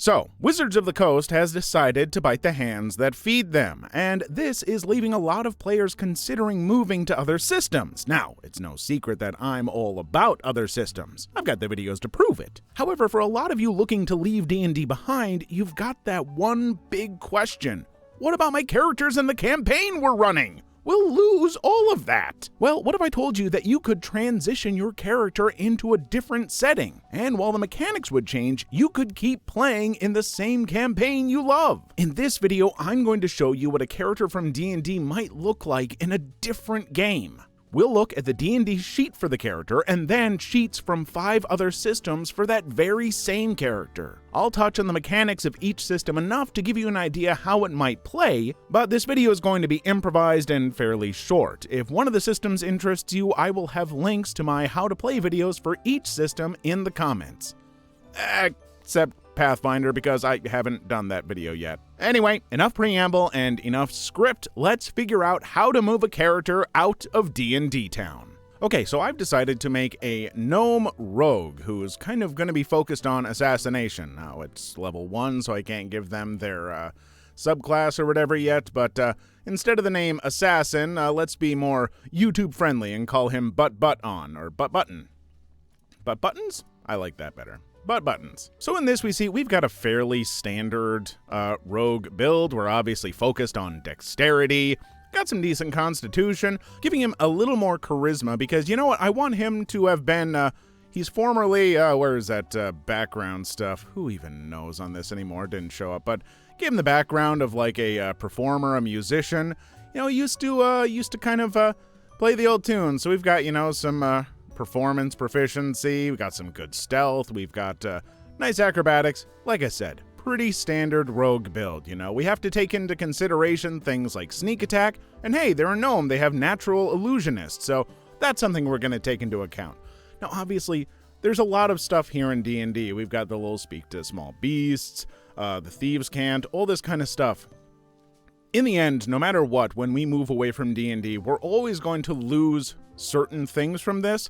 So, Wizards of the Coast has decided to bite the hands that feed them, and this is leaving a lot of players considering moving to other systems. Now, it's no secret that I'm all about other systems. I've got the videos to prove it. However, for a lot of you looking to leave D&D behind, you've got that one big question. What about my characters in the campaign we're running? We'll lose all of that. Well, what if I told you that you could transition your character into a different setting? And while the mechanics would change, you could keep playing in the same campaign you love. In this video, I'm going to show you what a character from D&D might look like in a different game. We'll look at the D&D sheet for the character and then sheets from 5 other systems for that very same character. I'll touch on the mechanics of each system enough to give you an idea how it might play, but this video is going to be improvised and fairly short. If one of the systems interests you, I will have links to my how to play videos for each system in the comments. Except Pathfinder, because I haven't done that video yet. Anyway, enough preamble and enough script. Let's figure out how to move a character out of D&D Town. Okay, so I've decided to make a gnome rogue who's kind of going to be focused on assassination. Now, it's level 1, so I can't give them their subclass or whatever yet, but instead of the name assassin, let's be more YouTube friendly and call him Butt-Butt-On, or Butt-Button. Butt-Buttons? I like that better. Butt-Buttons. So in this we see we've got a fairly standard rogue build. We're obviously focused on dexterity, got some decent constitution, giving him a little more charisma because, you know what, I want him to have been, he's formerly, where is that background stuff? Who even knows on this anymore? Didn't show up, but give him the background of like a performer, a musician. You know, he used to kind of play the old tunes. So we've got, you know, some performance proficiency, we got some good stealth, we've got nice acrobatics. Like I said, pretty standard rogue build, you know. We have to take into consideration things like sneak attack, and hey, they're a gnome, they have natural illusionists, so that's something we're going to take into account. Now, obviously, there's a lot of stuff here in D&D. We've got the little speak to small beasts, the thieves' cant, all this kind of stuff. In the end, no matter what, when we move away from D&D, we're always going to lose certain things from this,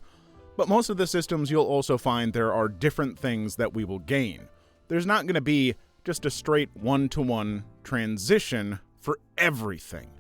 but most of the systems you'll also find there are different things that we will gain. There's not going to be just a straight one-to-one transition for everything.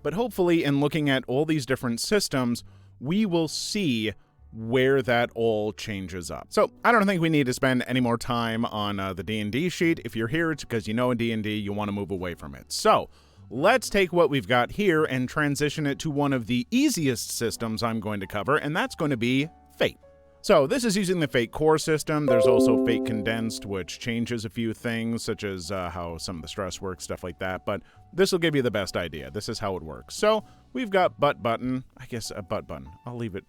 But hopefully in looking at all these different systems, we will see where that all changes up. So I don't think we need to spend any more time on the D&D sheet. If you're here, it's because you know in D&D you want to move away from it. So let's take what we've got here and transition it to one of the easiest systems I'm going to cover, and that's going to be Fate. So this is using the Fate core system. There's also Fate Condensed, which changes a few things, such as how some of the stress works, stuff like that, but this will give you the best idea. This is how it works. So we've got Butt-Button. I guess a Butt-Button. I'll leave it.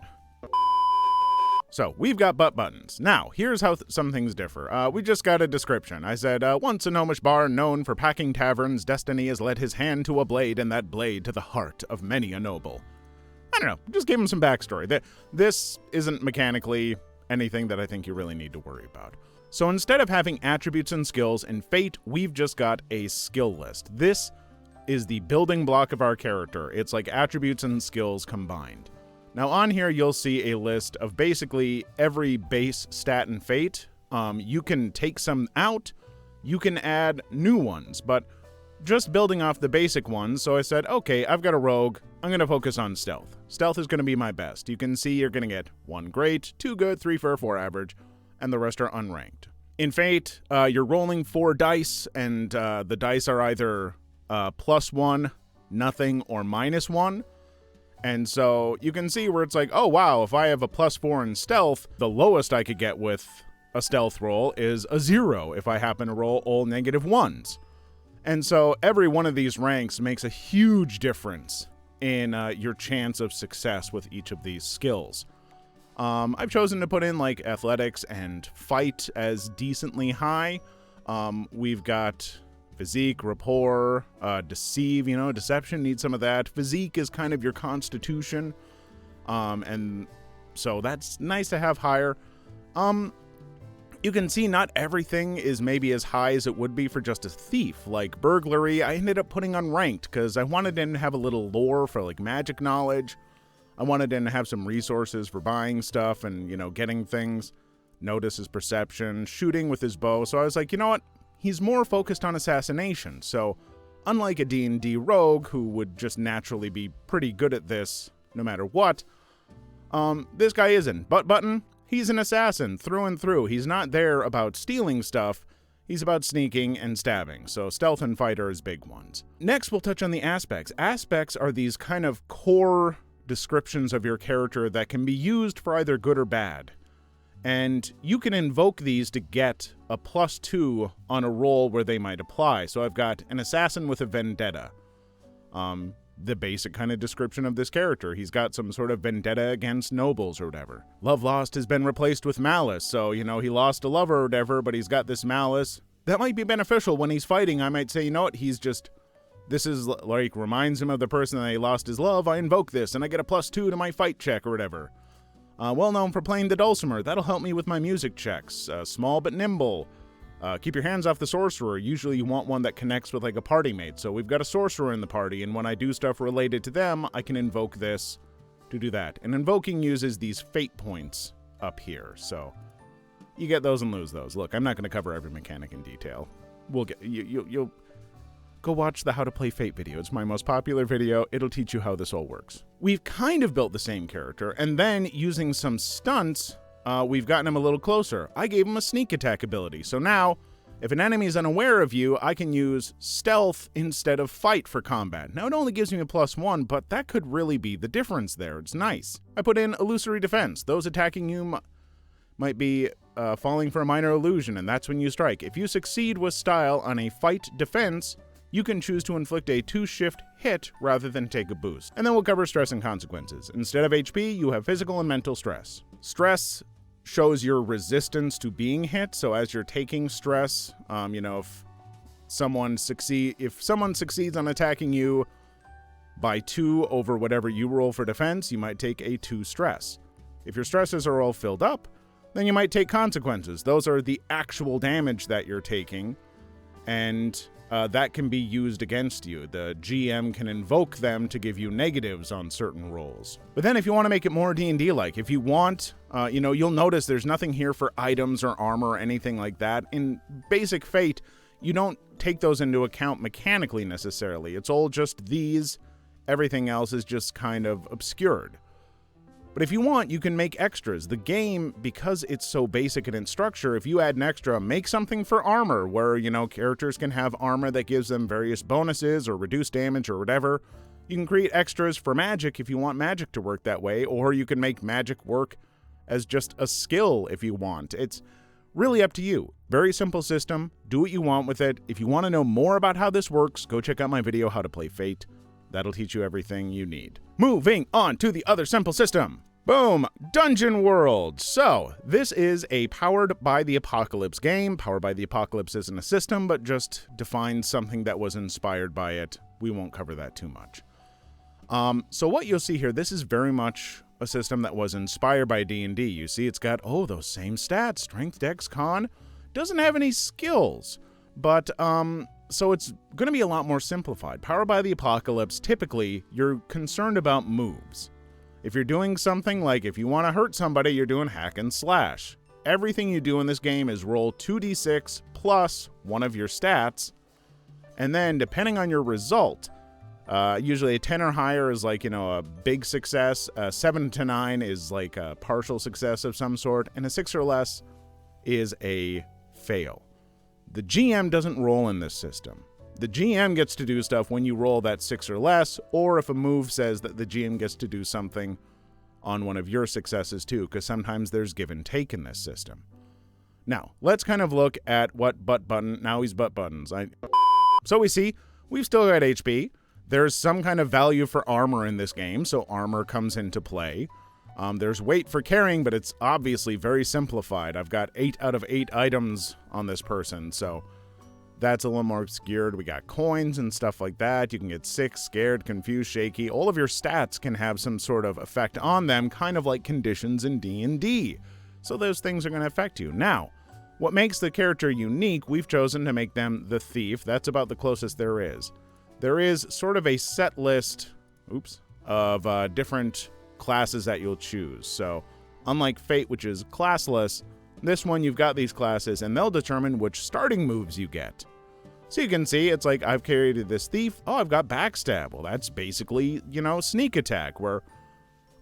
So we've got Butt-Buttons. Now, here's how some things differ. We just got a description. I said, once a gnomish bard known for packing taverns, destiny has led his hand to a blade, and that blade to the heart of many a noble. I don't know, just give him some backstory. This isn't mechanically anything that I think you really need to worry about. So instead of having attributes and skills in Fate, we've just got a skill list. This is the building block of our character. It's like attributes and skills combined. Now on here, you'll see a list of basically every base stat in Fate. You can take some out, you can add new ones, but just building off the basic ones, so I said, okay, I've got a rogue, I'm going to focus on stealth. Stealth is going to be my best. You can see you're going to get 1 great, 2 good, 3 fair, 4 average, and the rest are unranked. In Fate, you're rolling 4 dice, and the dice are either +1, nothing, or -1. And so you can see where it's like, oh wow, if I have a +4 in stealth, the lowest I could get with a stealth roll is a 0 if I happen to roll all -1s. And so every one of these ranks makes a huge difference in your chance of success with each of these skills. I've chosen to put in like athletics and fight as decently high. We've got physique, rapport, deceive, you know, deception needs some of that. Physique is kind of your constitution. And so that's nice to have higher. You can see not everything is maybe as high as it would be for just a thief. Like burglary, I ended up putting unranked because I wanted him to have a little lore for like magic knowledge. I wanted him to have some resources for buying stuff and, you know, getting things. Notice his perception, shooting with his bow. So I was like, you know what? he's more focused on assassination, so unlike a D&D rogue who would just naturally be pretty good at this no matter what, this guy isn't. Butt Button, he's an assassin through and through. He's not there about stealing stuff, he's about sneaking and stabbing, so stealth and fight are his big ones. Next, we'll touch on the aspects. Aspects are these kind of core descriptions of your character that can be used for either good or bad. And you can invoke these to get a +2 on a roll where they might apply. So I've got an assassin with a vendetta. The basic kind of description of this character. He's got some sort of vendetta against nobles or whatever. Love lost has been replaced with malice. So, he lost a lover or whatever, but he's got this malice. That might be beneficial when he's fighting. I might say, you know what, this is like, reminds him of the person that he lost his love. I invoke this and I get a +2 to my fight check or whatever. Well known for playing the dulcimer. That'll help me with my music checks. Small but nimble. Keep your hands off the sorcerer. Usually you want one that connects with like a party mate. So we've got a sorcerer in the party, and when I do stuff related to them, I can invoke this to do that. And invoking uses these fate points up here. So you get those and lose those. Look, I'm not going to cover every mechanic in detail. We'll get you'll go watch the How to Play Fate video. It's my most popular video. It'll teach you how this all works. We've kind of built the same character, and then using some stunts, we've gotten him a little closer. I gave him a sneak attack ability, so now, if an enemy is unaware of you, I can use stealth instead of fight for combat. Now, it only gives me a +1, but that could really be the difference there. It's nice. I put in illusory defense. Those attacking you might be falling for a minor illusion, and that's when you strike. If you succeed with style on a fight defense, you can choose to inflict a 2-shift hit rather than take a boost. And then we'll cover stress and consequences. Instead of HP, you have physical and mental stress. Stress shows your resistance to being hit, so as you're taking stress, if someone succeeds on attacking you by 2 over whatever you roll for defense, you might take a 2 stress. If your stresses are all filled up, then you might take consequences. Those are the actual damage that you're taking, and that can be used against you. The GM can invoke them to give you negatives on certain rolls. But then if you want to make it more D&D-like, if you want, you'll notice there's nothing here for items or armor or anything like that. In basic Fate, you don't take those into account mechanically necessarily. It's all just these. Everything else is just kind of obscured. But if you want, you can make extras. The game, because it's so basic in its structure, if you add an extra, make something for armor, where, characters can have armor that gives them various bonuses or reduced damage or whatever. You can create extras for magic if you want magic to work that way, or you can make magic work as just a skill if you want. It's really up to you. Very simple system. Do what you want with it. If you want to know more about how this works, go check out my video, How to Play Fate. That'll teach you everything you need. Moving on to the other simple system. Boom! Dungeon World! So, this is a Powered by the Apocalypse game. Powered by the Apocalypse isn't a system, but just defines something that was inspired by it. We won't cover that too much. So what you'll see here, this is very much a system that was inspired by D&D. You see it's got, those same stats. Strength, Dex, Con. Doesn't have any skills. But, so it's going to be a lot more simplified. Powered by the Apocalypse, typically, you're concerned about moves. If you're doing something like if you want to hurt somebody, you're doing hack and slash. Everything you do in this game is roll 2d6 plus one of your stats, and then depending on your result, usually a 10 or higher is like, a big success, 7 to 9 is like a partial success of some sort, and a 6 or less is a fail. The GM doesn't roll in this system. The GM gets to do stuff when you roll that 6 or less, or if a move says that the GM gets to do something on one of your successes too, because sometimes there's give and take in this system. Now, let's kind of look at what Butt Button, now he's Butt Buttons. So we see, we've still got HP. There's some kind of value for armor in this game, so armor comes into play. There's weight for carrying, but it's obviously very simplified. I've got 8 out of 8 items on this person, so that's a little more obscured. We got coins and stuff like that. You can get sick, scared, confused, shaky. All of your stats can have some sort of effect on them, kind of like conditions in D&D. So those things are going to affect you. Now, what makes the character unique, we've chosen to make them the Thief. That's about the closest there is. There is sort of a set list, of different classes that you'll choose. So, unlike Fate, which is classless, This one, you've got these classes, and they'll determine which starting moves you get. So you can see, it's like, I've created this thief. Oh, I've got backstab. Well, that's basically, sneak attack, where,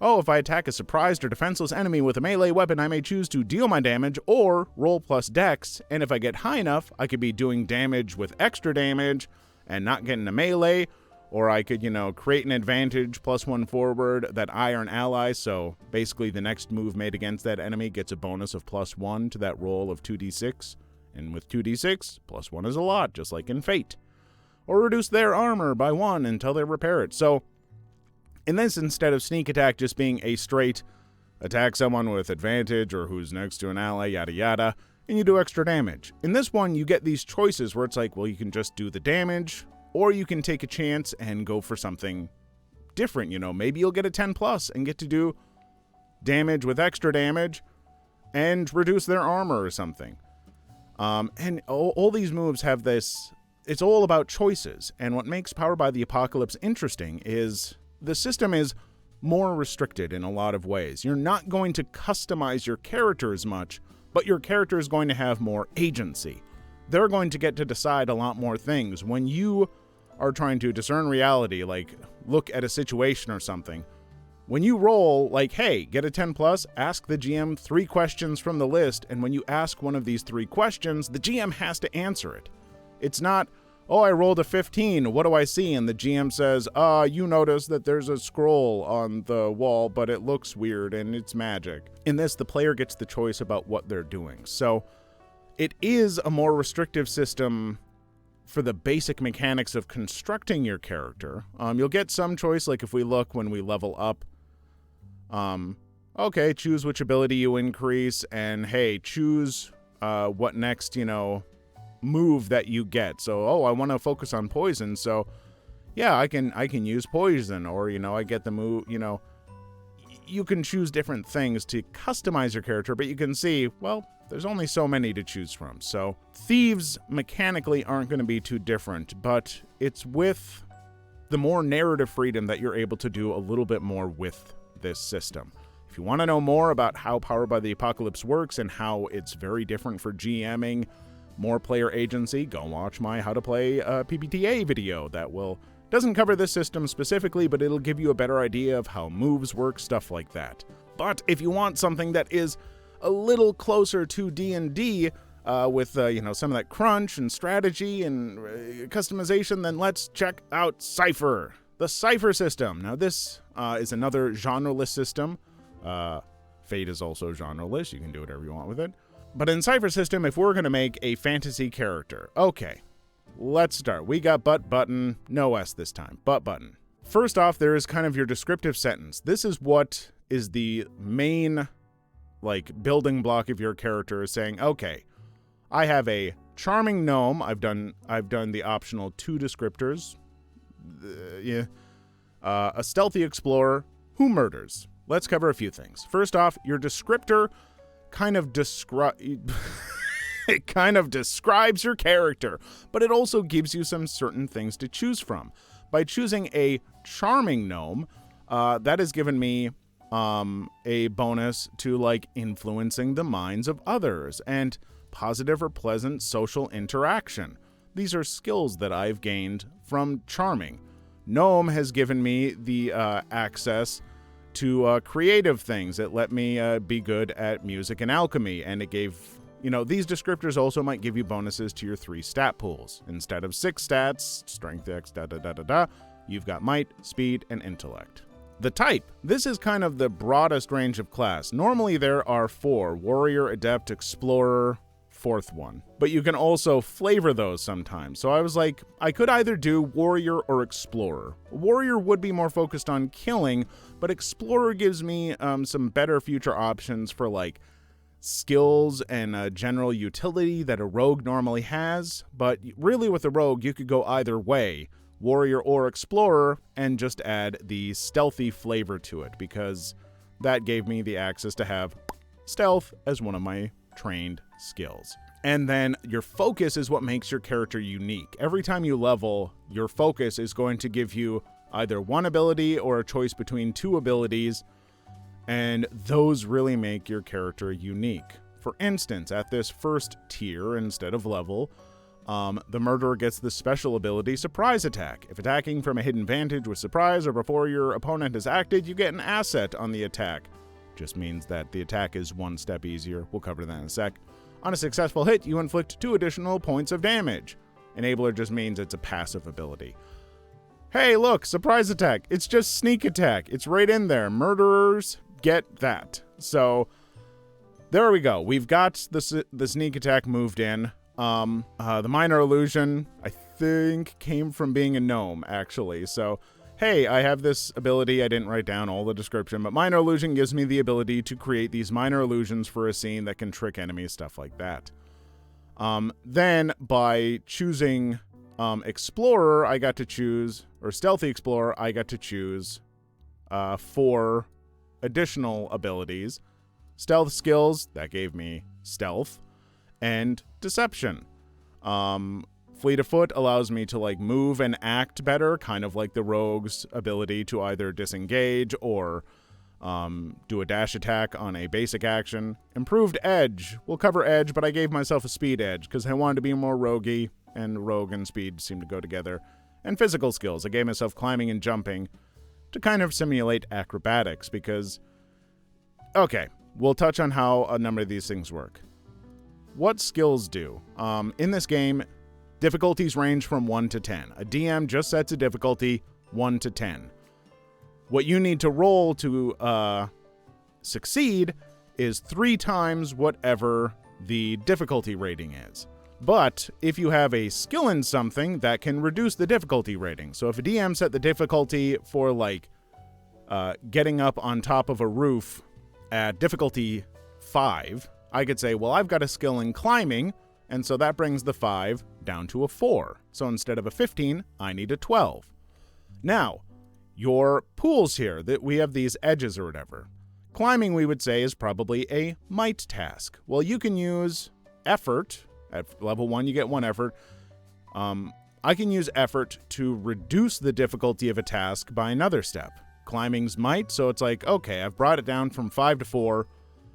oh, if I attack a surprised or defenseless enemy with a melee weapon, I may choose to deal my damage or roll plus dex, and if I get high enough, I could be doing damage with extra damage and not getting a melee, or I could, create an advantage +1 forward that I are an ally, so basically the next move made against that enemy gets a bonus of +1 to that roll of 2d6, and with 2d6, +1 is a lot, just like in Fate. Or reduce their armor by 1 until they repair it. So, in this, instead of sneak attack just being a straight attack someone with advantage or who's next to an ally, yada yada, and you do extra damage. In this one, you get these choices where it's like, well, you can just do the damage, or you can take a chance and go for something different, Maybe you'll get a 10+ and get to do damage with extra damage and reduce their armor or something. And all these moves have this, it's all about choices. And what makes Powered by the Apocalypse interesting is the system is more restricted in a lot of ways. You're not going to customize your character as much, but your character is going to have more agency. They're going to get to decide a lot more things. When you are trying to discern reality, like look at a situation or something, when you roll, like, hey, get a 10+, ask the GM 3 questions from the list, and when you ask one of these 3 questions, the GM has to answer it. It's not, oh, I rolled a 15, what do I see? And the GM says, you notice that there's a scroll on the wall, but it looks weird and it's magic. In this, the player gets the choice about what they're doing. So it is a more restrictive system for the basic mechanics of constructing your character. You'll get some choice, like if we look when we level up, okay, choose which ability you increase, and hey, choose what next, move that you get. So, oh, I want to focus on poison, so yeah, I can use poison, or, I get the move, you can choose different things to customize your character, but you can see, well, there's only so many to choose from. So thieves mechanically aren't going to be too different, but it's with the more narrative freedom that you're able to do a little bit more with this system. If you want to know more about how Powered by the Apocalypse works and how it's very different for GMing, more player agency, go watch my How to Play PbtA video. That doesn't cover this system specifically, but it'll give you a better idea of how moves work, stuff like that. But if you want something that is a little closer to D&D, with some of that crunch and strategy and customization, then let's check out Cypher, the Cypher System. Now this is another genreless system. Fate is also genreless. You can do whatever you want with it. But in Cypher System, if we're going to make a fantasy character, okay, let's start. We got butt button, no S this time, butt button. First off, there is kind of your descriptive sentence. This is what is the main building block of your character, is saying, okay, I have a charming gnome. I've done the optional 2 descriptors. A stealthy explorer who murders. Let's cover a few things. First off, your descriptor kind of it kind of describes your character, but it also gives you some certain things to choose from. By choosing a charming gnome, that has given me a bonus to influencing the minds of others and positive or pleasant social interaction. These are skills that I've gained from charming. Gnome has given me the access to creative things. It let me be good at music and alchemy, and it gave, these descriptors also might give you bonuses to your 3 stat pools. Instead of 6 stats, strength, X, you've got might, speed, and intellect. The type. This is kind of the broadest range of class. Normally there are 4, warrior, adept, explorer, 4th one. But you can also flavor those sometimes. So I was like, I could either do warrior or explorer. Warrior would be more focused on killing, but explorer gives me some better future options for skills and general utility that a rogue normally has. But really with a rogue, you could go either way, warrior or explorer, and just add the stealthy flavor to it, because that gave me the access to have stealth as one of my trained skills. And then your focus is what makes your character unique. Every time you level, your focus is going to give you either one ability or a choice between 2 abilities, and those really make your character unique. For instance, at this first tier instead of level, the murderer gets the special ability Surprise Attack. If attacking from a hidden vantage with surprise or before your opponent has acted, you get an asset on the attack. Just means that the attack is one step easier. We'll cover that in a sec. On a successful hit, you inflict 2 additional points of damage. Enabler just means it's a passive ability. Hey, look, Surprise Attack. It's just Sneak Attack. It's right in there. Murderers get that. So there we go. We've got the Sneak Attack moved in. The Minor Illusion, I think, came from being a gnome, actually. So, hey, I have this ability. I didn't write down all the description, but Minor Illusion gives me the ability to create these minor illusions for a scene that can trick enemies, stuff like that. Then, by choosing Explorer, I got to choose, or Stealthy Explorer, I got to choose 4 additional abilities. Stealth skills, that gave me Stealth, and Deception. Fleet of Foot allows me to like move and act better, kind of like the rogue's ability to either disengage or do a dash attack on a basic action. Improved Edge. We'll cover Edge, but I gave myself a Speed Edge because I wanted to be more roguey, and rogue and speed seem to go together. And Physical Skills. I gave myself climbing and jumping to kind of simulate acrobatics because, okay, we'll touch on how a number of these things work. What skills do? In this game, difficulties range from 1 to 10. A DM just sets a difficulty 1 to 10. What you need to roll to succeed is 3 times whatever the difficulty rating is. But if you have a skill in something, that can reduce the difficulty rating. So if a DM set the difficulty for like getting up on top of a roof at difficulty 5, I could say, well, I've got a skill in climbing, and so that brings the 5 down to a 4. So instead of a 15, I need a 12. Now, your pools here, that we have these edges or whatever. Climbing, we would say, is probably a might task. Well, you can use effort. At level 1, you get 1 effort. I can use effort to reduce the difficulty of a task by another step. Climbing's might, so it's like, okay, I've brought it down from 5 to 4.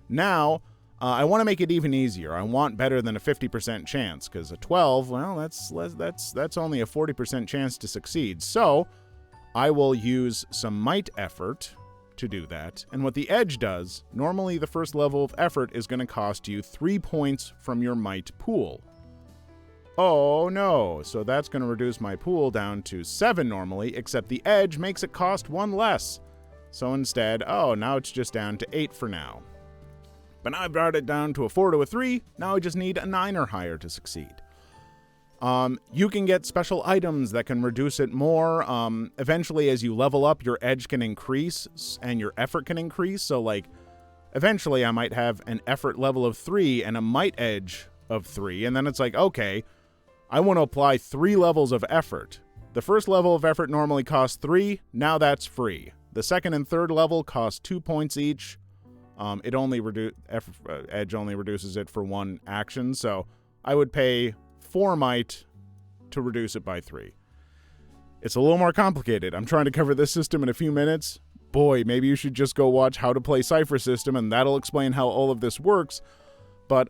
Now, I want to make it even easier. I want better than a 50% chance, because a 12, well, that's only a 40% chance to succeed. So, I will use some might effort to do that. And what the edge does, normally the first level of effort is going to cost you 3 points from your might pool. Oh no, so that's going to reduce my pool down to 7 normally, except the edge makes it cost 1 less. So instead, oh, now it's just down to 8 for now. But now I brought it down to a 4 to a 3, now I just need a 9 or higher to succeed. You can get special items that can reduce it more. Eventually, as you level up, your edge can increase and your effort can increase. So, like, eventually I might have an effort level of 3 and a might edge of 3. And then it's like, okay, I want to apply 3 levels of effort. The first level of effort normally costs 3. Now that's free. The second and third level cost 2 points each. It only edge only reduces it for 1 action. So I would pay 4 might to reduce it by 3. It's a little more complicated. I'm trying to cover this system in a few minutes. Boy, maybe you should just go watch How to Play Cypher System, and that'll explain how all of this works. But,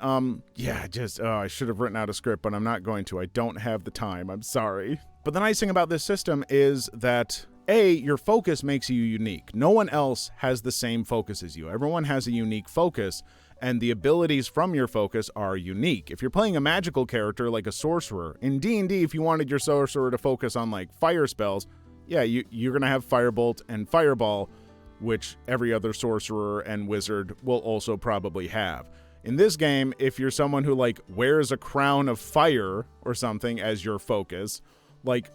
yeah, I should have written out a script, but I'm not going to. I don't have the time. I'm sorry. But the nice thing about this system is that, A, your focus makes you unique. No one else has the same focus as you. Everyone has a unique focus, and the abilities from your focus are unique. If you're playing a magical character like a sorcerer, in D&D, if you wanted your sorcerer to focus on, like, fire spells, yeah, you're going to have Firebolt and Fireball, which every other sorcerer and wizard will also probably have. In this game, if you're someone who, like, wears a crown of fire or something as your focus, like,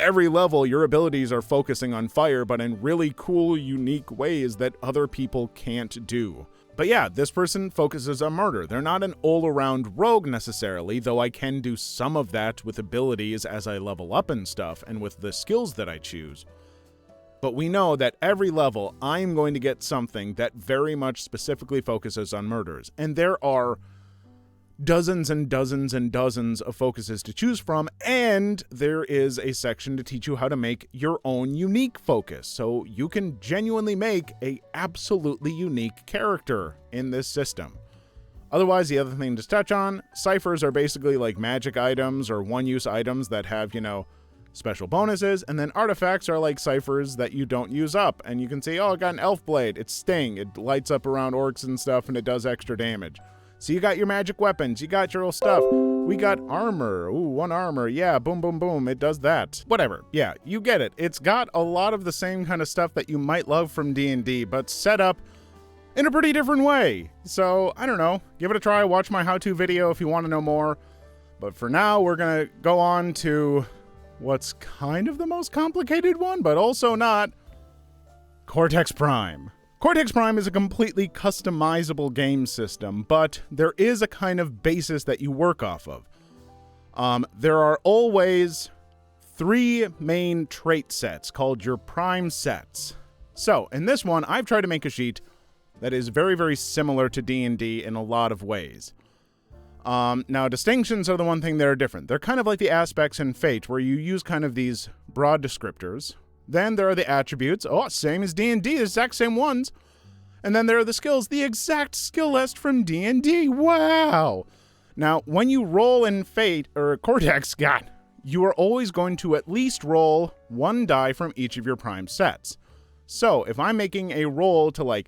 every level, your abilities are focusing on fire, but in really cool, unique ways that other people can't do. But yeah, this person focuses on murder. They're not an all-around rogue necessarily, though I can do some of that with abilities as I level up and stuff, and with the skills that I choose. But we know that every level, I'm going to get something that very much specifically focuses on murders. And there are dozens and dozens and dozens of focuses to choose from, and there is a section to teach you how to make your own unique focus, so you can genuinely make a absolutely unique character in this system. Otherwise, the other thing to touch on, ciphers are basically like magic items or one-use items that have, special bonuses, and then artifacts are like ciphers that you don't use up. And you can say, oh, I got an elf blade. It's Sting. It lights up around orcs and stuff, and it does extra damage. So you got your magic weapons. You got your old stuff. We got armor. Ooh, 1 armor. Yeah, boom, boom, boom. It does that. Whatever. Yeah, you get it. It's got a lot of the same kind of stuff that you might love from D&D, but set up in a pretty different way. So, I don't know. Give it a try. Watch my how-to video if you want to know more. But for now, we're going to go on to what's kind of the most complicated one, but also not, Cortex Prime. Cortex Prime is a completely customizable game system, but there is a kind of basis that you work off of. There are always 3 main trait sets called your prime sets. So, in this one, I've tried to make a sheet that is very, very similar to D&D in a lot of ways. Now, distinctions are the one thing that are different. They're kind of like the aspects in Fate, where you use kind of these broad descriptors. Then there are the attributes. Oh, same as D&D, the exact same ones. And then there are the skills, the exact skill list from D&D. Wow! Now, when you roll in Fate, or Cortex, God, you are always going to at least roll 1 die from each of your prime sets. So, if I'm making a roll to,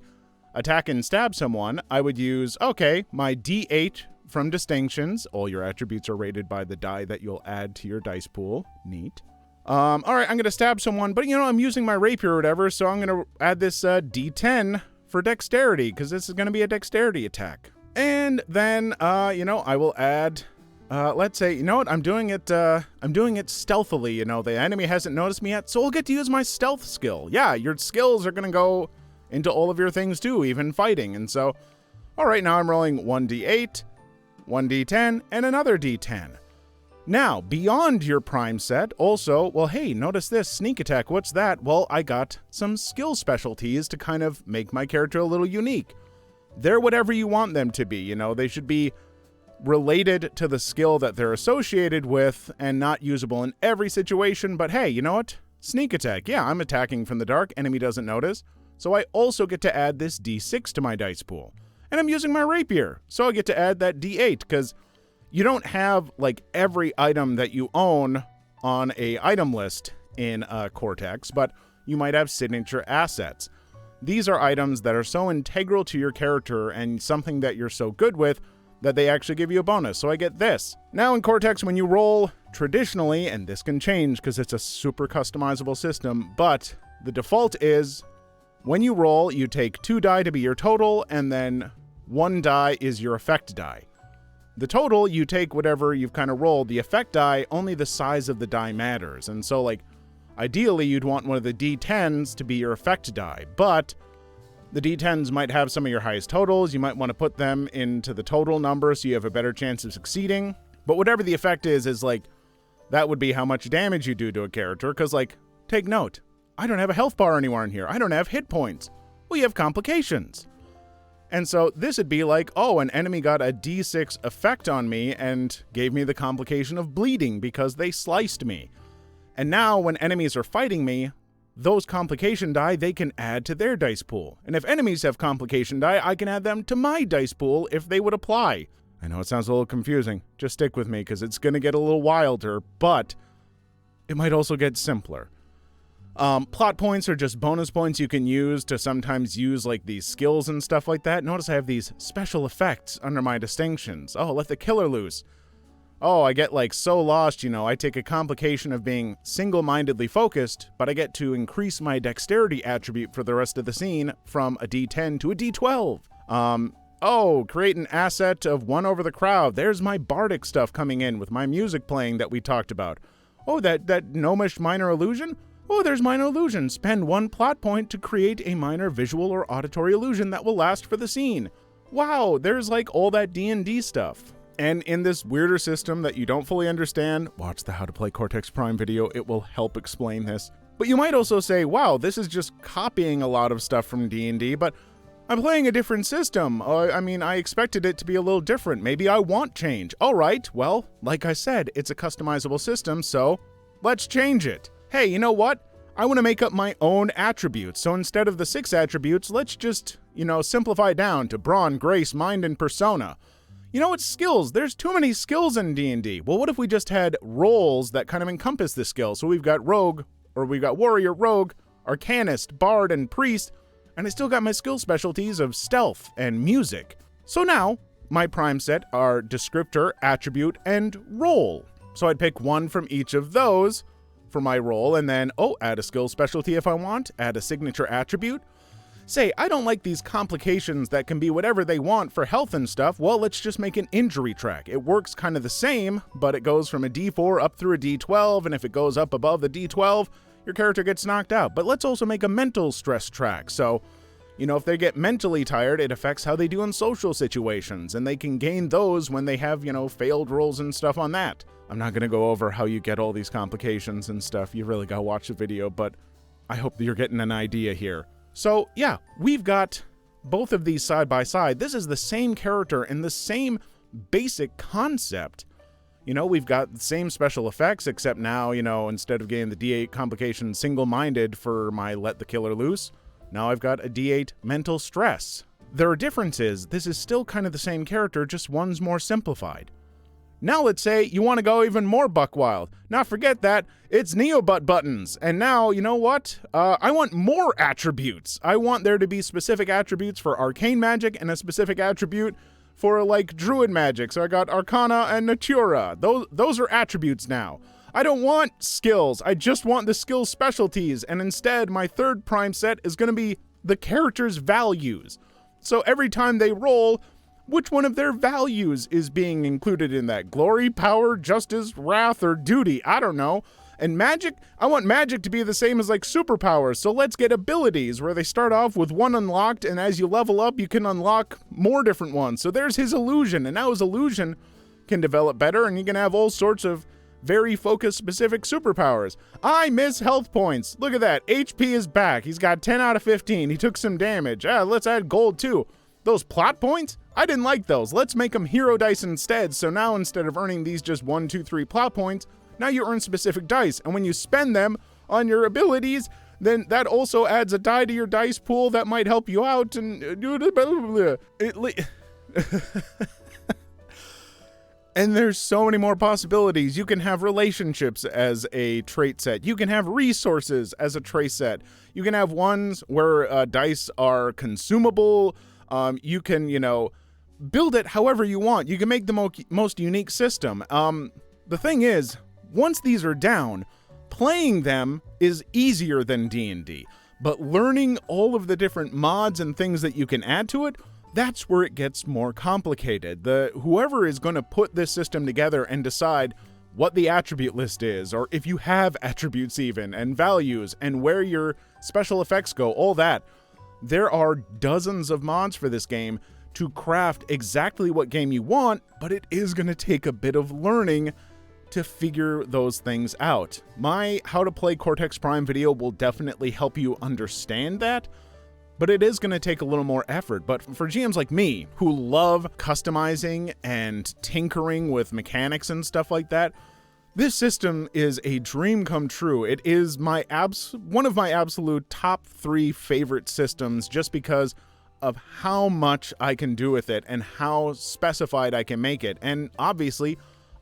attack and stab someone, I would use, okay, my D8 from distinctions. All your attributes are rated by the die that you'll add to your dice pool. Neat. All right, I'm going to stab someone, but, I'm using my rapier or whatever, so I'm going to add this D10 for dexterity, because this is going to be a dexterity attack. And then, I will add, let's say, I'm doing it stealthily, the enemy hasn't noticed me yet, so I'll get to use my stealth skill. Yeah, your skills are going to go into all of your things too, even fighting. And so, all right, now I'm rolling 1d8, 1d10, and another d10. Now, beyond your prime set, also, well, hey, notice this, sneak attack, what's that? Well, I got some skill specialties to kind of make my character a little unique. They're whatever you want them to be, they should be related to the skill that they're associated with and not usable in every situation, but hey, you know what? Sneak attack, yeah, I'm attacking from the dark, enemy doesn't notice, so I also get to add this d6 to my dice pool. And I'm using my rapier, so I get to add that d8, because you don't have, every item that you own on a item list in Cortex, but you might have signature assets. These are items that are so integral to your character and something that you're so good with that they actually give you a bonus, so I get this. Now in Cortex, when you roll traditionally, and this can change because it's a super customizable system, but the default is when you roll, you take 2 die to be your total, and then 1 die is your effect die. The total, you take whatever you've kind of rolled. The effect die, only the size of the die matters. And so, ideally, you'd want one of the D10s to be your effect die. But the D10s might have some of your highest totals. You might want to put them into the total number so you have a better chance of succeeding. But whatever the effect is that would be how much damage you do to a character. Because, take note, I don't have a health bar anywhere in here. I don't have hit points. We have complications. And so this would be oh, an enemy got a d6 effect on me and gave me the complication of bleeding because they sliced me. And now when enemies are fighting me, those complication die they can add to their dice pool. And if enemies have complication die, I can add them to my dice pool if they would apply. I know it sounds a little confusing. Just stick with me because it's going to get a little wilder, but it might also get simpler. Plot points are just bonus points you can use to sometimes use these skills and stuff like that. Notice I have these special effects under my distinctions. Oh, let the killer loose. Oh, I get so lost, I take a complication of being single-mindedly focused, but I get to increase my dexterity attribute for the rest of the scene from a D10 to a D12. Oh, create an asset of 1 over the crowd. There's my bardic stuff coming in with my music playing that we talked about. Oh, that gnomish minor illusion? Oh, there's minor illusion. Spend 1 plot point to create a minor visual or auditory illusion that will last for the scene. Wow, there's all that D&D stuff. And in this weirder system that you don't fully understand, watch the How to Play Cortex Prime video. It will help explain this. But you might also say, wow, this is just copying a lot of stuff from D&D, but I'm playing a different system. I expected it to be a little different. Maybe I want change. All right, well, like I said, it's a customizable system, so let's change it. Hey, you know what? I want to make up my own attributes. So instead of the 6 attributes, let's just, simplify down to brawn, grace, mind, and persona. You know, it's skills. There's too many skills in D&D. Well, what if we just had roles that kind of encompass the skill? So we've got rogue, or we've got warrior, rogue, arcanist, bard, and priest, and I still got my skill specialties of stealth and music. So now, my prime set are descriptor, attribute, and role. So I'd pick one from each of those for my role, and then, add a skill specialty if I want, add a signature attribute. Say, I don't like these complications that can be whatever they want for health and stuff. Well, let's just make an injury track. It works kind of the same, but it goes from a D4 up through a D12, and if it goes up above the D12, your character gets knocked out. But let's also make a mental stress track. So, you know, if they get mentally tired, it affects how they do in social situations, and they can gain those when they have, you know, failed rolls and stuff on that. I'm not going to go over how you get all these complications and stuff. You really got to watch the video, but I hope that you're getting an idea here. So, yeah, we've got both of these side by side. This is the same character and the same basic concept. You know, we've got the same special effects, except now, you know, instead of getting the D8 complication single-minded for my Let the Killer Loose, now I've got a D8 mental stress. There are differences. This is still kind of the same character, just one's more simplified. Now let's say you want to go even more buck wild. Now forget that, it's Neo butt buttons. And now, you know what? I want more attributes. I want there to be specific attributes for arcane magic and a specific attribute for like druid magic. So I got Arcana and Natura. Those are attributes now. I don't want skills. I just want the skill specialties. And instead, my third prime set is going to be the character's values. So every time they roll, which one of their values is being included in that? Glory, power, justice, wrath, or duty? I don't know. And magic? I want magic to be the same as like superpowers, so let's get abilities where they start off with one unlocked, and as you level up, you can unlock more different ones. So there's his illusion, and now his illusion can develop better, and you can have all sorts of very focused specific superpowers. I miss health points. Look at that. HP is back. He's got 10 out of 15. He took some damage. Let's add gold too. Those plot points? I didn't like those. Let's make them hero dice instead. So now instead of earning these just 1, 2, 3 plot points, now you earn specific dice. And when you spend them on your abilities, then that also adds a die to your dice pool that might help you out. And and there's so many more possibilities. You can have relationships as a trait set. You can have resources as a trait set. You can have ones where dice are consumable. You can, you know, build it however you want. You can make the most unique system. The thing is, once these are down, playing them is easier than D&D. But learning all of the different mods and things that you can add to it, that's where it gets more complicated. Whoever is going to put this system together and decide what the attribute list is, or if you have attributes even, and values, and where your special effects go, all that. There are dozens of mods for this game to craft exactly what game you want, but it is going to take a bit of learning to figure those things out. My How to Play Cortex Prime video will definitely help you understand that, but it is going to take a little more effort. But for GMs like me, who love customizing and tinkering with mechanics and stuff like that, this system is a dream come true. It is one of my absolute top 3 favorite systems just because of how much I can do with it and how specified I can make it. And obviously,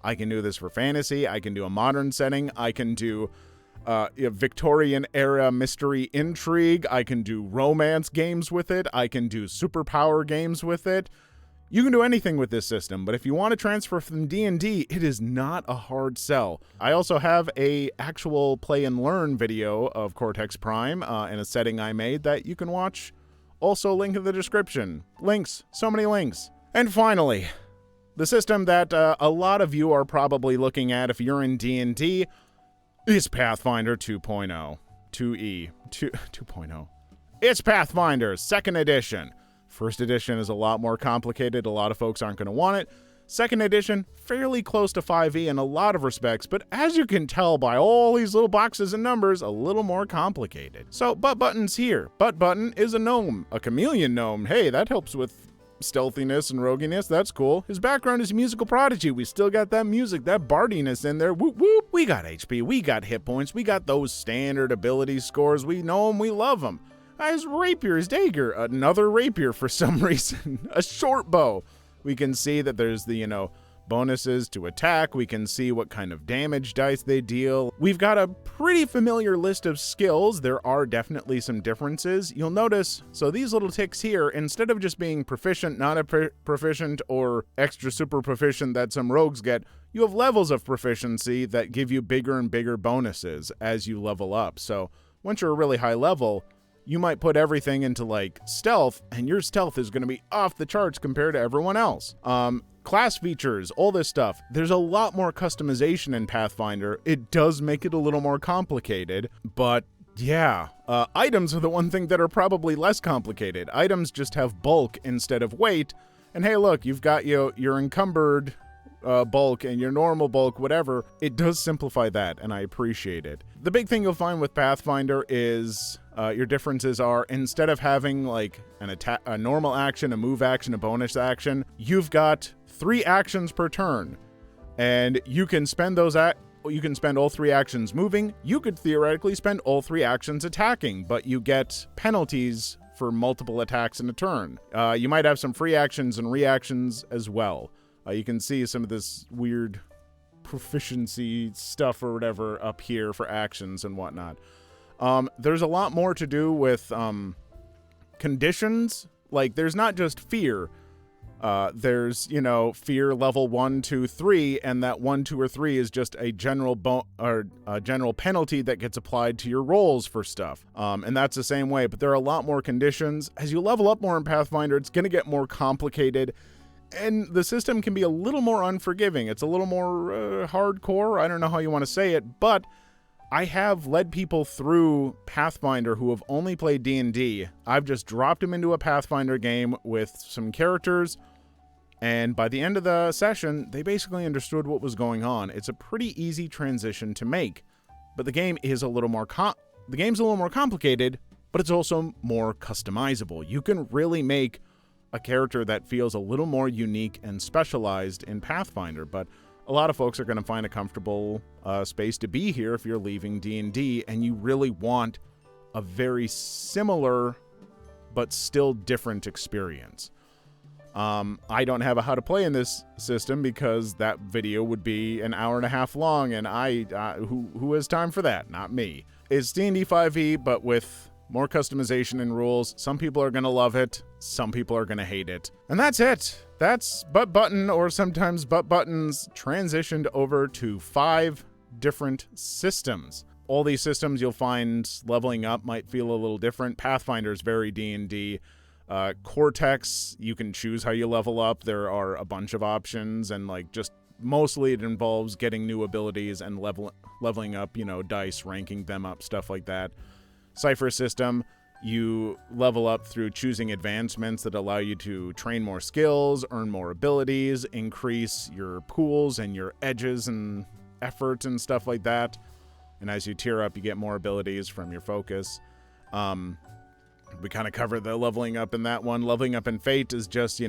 I can do this for fantasy, I can do a modern setting, I can do a Victorian era mystery intrigue, I can do romance games with it, I can do superpower games with it. You can do anything with this system, but if you want to transfer from D&D, it is not a hard sell. I also have a actual play and learn video of Cortex Prime in a setting I made that you can watch. Also, link in the description. Links, so many links. And finally, the system that a lot of you are probably looking at if you're in D&D is Pathfinder 2.0. 2.0. It's Pathfinder, 2nd edition. First edition is a lot more complicated. A lot of folks aren't going to want it. Second edition, fairly close to 5e in a lot of respects, but as you can tell by all these little boxes and numbers, a little more complicated. So, Butt Button's here. Butt Button is a gnome, a chameleon gnome. Hey, that helps with stealthiness and roguiness. That's cool. His background is a musical prodigy. We still got that music, that bardiness in there. Whoop, whoop. We got HP, we got hit points, we got those standard ability scores. We know them, we love them. His rapier, his dagger, another rapier for some reason, a short bow. We can see that there's the, bonuses to attack. We can see what kind of damage dice they deal. We've got a pretty familiar list of skills. There are definitely some differences. You'll notice, so these little ticks here, instead of just being proficient, not a proficient, or extra super proficient that some rogues get, you have levels of proficiency that give you bigger and bigger bonuses as you level up. So once you're a really high level, you might put everything into like stealth, and your stealth is going to be off the charts compared to everyone else. Class features, all this stuff. There's a lot more customization in Pathfinder. It does make it a little more complicated, but yeah. Items are the one thing that are probably less complicated. Items just have bulk instead of weight, and hey look, you've got your encumbered bulk and your normal bulk, whatever. It does simplify that, and I appreciate it. The big thing you'll find with Pathfinder is your differences are, instead of having like a normal action, a move action, a bonus action, you've got 3 actions per turn, and you can spend you can spend all 3 actions moving. You could theoretically spend all 3 actions attacking, but you get penalties for multiple attacks in a turn. You might have some free actions and reactions as well. You can see some of this weird proficiency stuff or whatever up here for actions and whatnot. There's a lot more to do with conditions. Like, there's not just fear. There's, fear level 1, 2, 3, and that 1, 2, or 3 is just a general general penalty that gets applied to your rolls for stuff. And that's the same way, but there are a lot more conditions. As you level up more in Pathfinder, it's going to get more complicated, and the system can be a little more unforgiving. It's a little more hardcore. I don't know how you want to say it, but I have led people through Pathfinder who have only played D&D. I've just dropped them into a Pathfinder game with some characters, and by the end of the session, they basically understood what was going on. It's a pretty easy transition to make, but the game is a little more complicated, but it's also more customizable. You can really make a character that feels a little more unique and specialized in Pathfinder, but a lot of folks are going to find a comfortable space to be here if you're leaving D&D and you really want a very similar but still different experience. I don't have a how to play in this system because that video would be an hour and a half long, and who has time for that? Not me. It's D&D 5e, but with more customization and rules. Some people are going to love it. Some people are going to hate it. And that's it. That's Butt Button, or sometimes Butt Buttons, transitioned over to 5 different systems. All these systems you'll find leveling up might feel a little different. Pathfinder is very D&D. Cortex, you can choose how you level up. There are a bunch of options, and just mostly it involves getting new abilities and leveling up, dice, ranking them up, stuff like that. Cypher System, you level up through choosing advancements that allow you to train more skills, earn more abilities, increase your pools and your edges and effort and stuff like that. And as you tier up, you get more abilities from your focus. We kind of covered the leveling up in that one. Leveling up in Fate is just,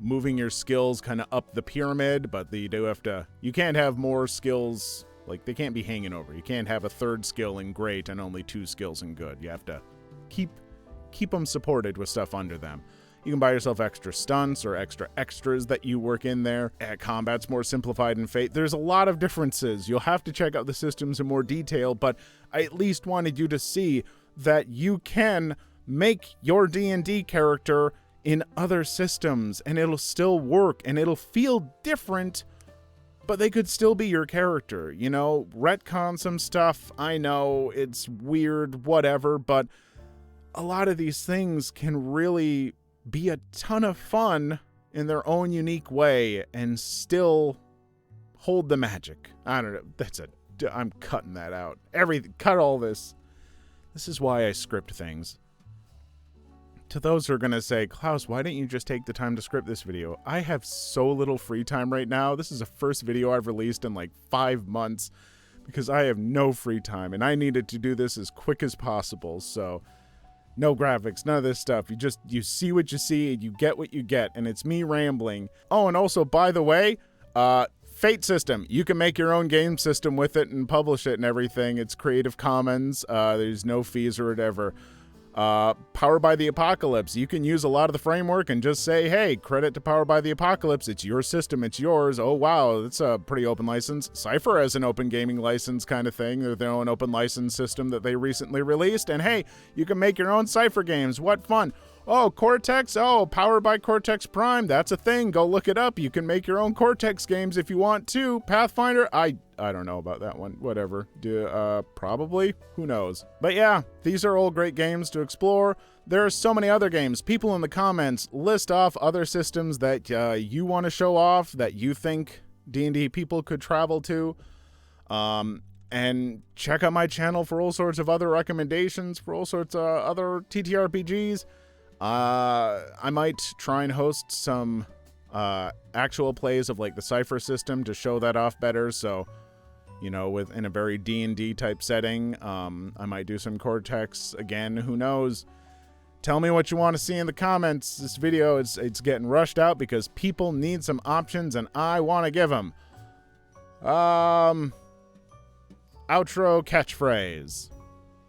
moving your skills kind of up the pyramid, but you can't have more skills. They can't be hanging over. You can't have a 3rd skill in Great and only 2 skills in Good. You have to keep them supported with stuff under them. You can buy yourself extra stunts or extra extras that you work in there. Combat's more simplified in Fate. There's a lot of differences. You'll have to check out the systems in more detail, but I at least wanted you to see that you can make your D&D character in other systems, and it'll still work, and it'll feel different, but they could still be your character, retcon some stuff. I know it's weird, whatever, but a lot of these things can really be a ton of fun in their own unique way and still hold the magic. I don't know. I'm cutting that out. Cut all this. This is why I script things. To those who are going to say, Klaus, why didn't you just take the time to script this video? I have so little free time right now. This is the first video I've released in 5 months because I have no free time, and I needed to do this as quick as possible. So no graphics, none of this stuff. You see what you see and you get what you get, and it's me rambling. Oh, and also, by the way, Fate System. You can make your own game system with it and publish it and everything. It's Creative Commons. There's no fees or whatever. Power by the Apocalypse. You can use a lot of the framework and just say, hey, credit to Power by the Apocalypse. It's your system. It's yours. Oh, wow. That's a pretty open license. Cypher has an open gaming license kind of thing. They're their own open license system that they recently released. And hey, you can make your own Cypher games. What fun. Oh, Cortex. Oh, powered by Cortex Prime. That's a thing. Go look it up. You can make your own Cortex games if you want to. Pathfinder. I don't know about that one. Whatever. Probably. Who knows? But yeah, these are all great games to explore. There are so many other games. People in the comments list off other systems that you want to show off, that you think D&D people could travel to. And check out my channel for all sorts of other recommendations, for all sorts of other TTRPGs. I might try and host some actual plays of like the Cypher System to show that off better. So, you know, in a very D&D type setting, I might do some Cortex again. Who knows? Tell me what you want to see in the comments. This video it's getting rushed out because people need some options and I want to give them. Outro catchphrase.